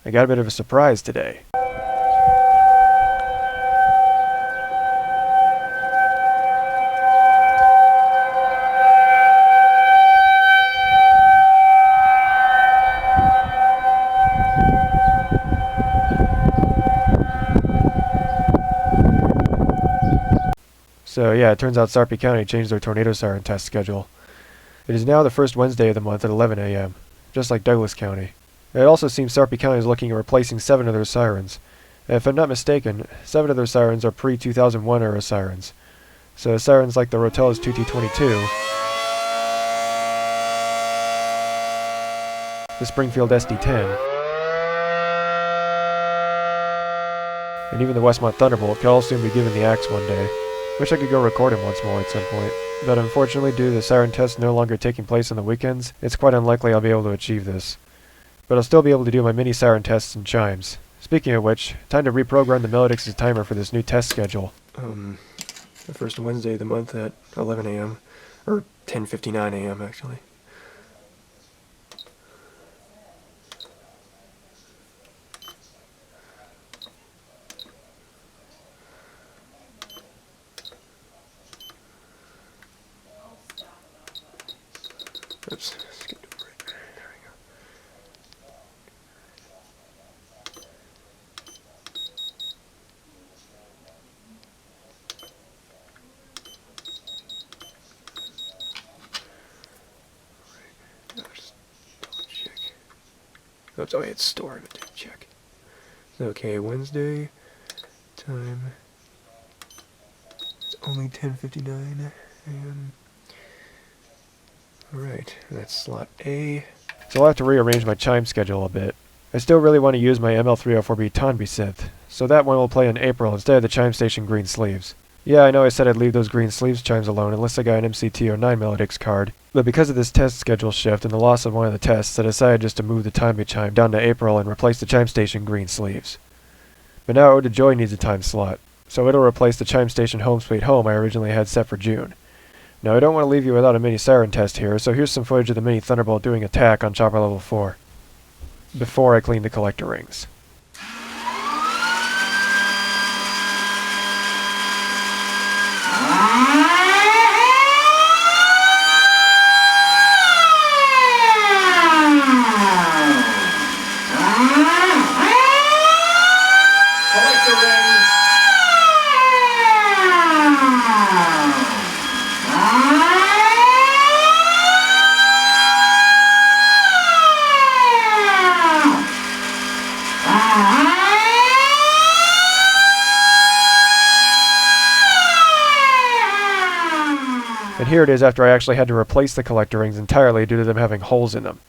I got a bit of a surprise today. So yeah, it turns out Sarpy County changed their tornado siren test schedule. It is now the first Wednesday of the month at 11 a.m., just like Douglas County. It also seems Sarpy County is looking at replacing 7 of their sirens. And if I'm not mistaken, 7 of their sirens are pre-2001 era sirens. So sirens like the Rotella's 2222, the Springfield SD10, and even the Westmont Thunderbolt could all soon be given the axe one day. Wish I could go record him once more at some point, but unfortunately due to the siren tests no longer taking place on the weekends, it's quite unlikely I'll be able to achieve this. But I'll still be able to do my mini siren tests and chimes. Speaking of which, time to reprogram the Melodix's timer for this new test schedule. The first Wednesday of the month at 11 a.m. or 10:59 a.m. actually. Oops, skipped over it. There we go. Right. Just double check. Oops, oh yeah, it's stored, but didn't check. Okay, Wednesday time. It's only 10:59 a.m. Alright, that's slot A. So I'll have to rearrange my chime schedule a bit. I still really want to use my ML304B Tonby synth, so that one will play in April instead of the chime station green sleeves. Yeah, I know I said I'd leave those green sleeves chimes alone unless I got an MCT09 Melodix card, but because of this test schedule shift and the loss of one of the tests, I decided just to move the Tonby chime down to April and replace the chime station green sleeves. But now Ode to Joy needs a time slot, so it'll replace the chime station Home Sweet Home I originally had set for June. Now I don't want to leave you without a mini siren test here, so here's some footage of the mini Thunderbolt doing attack on chopper level 4. Before I clean the collector rings. Collector rings. And here it is after I actually had to replace the collector rings entirely due to them having holes in them.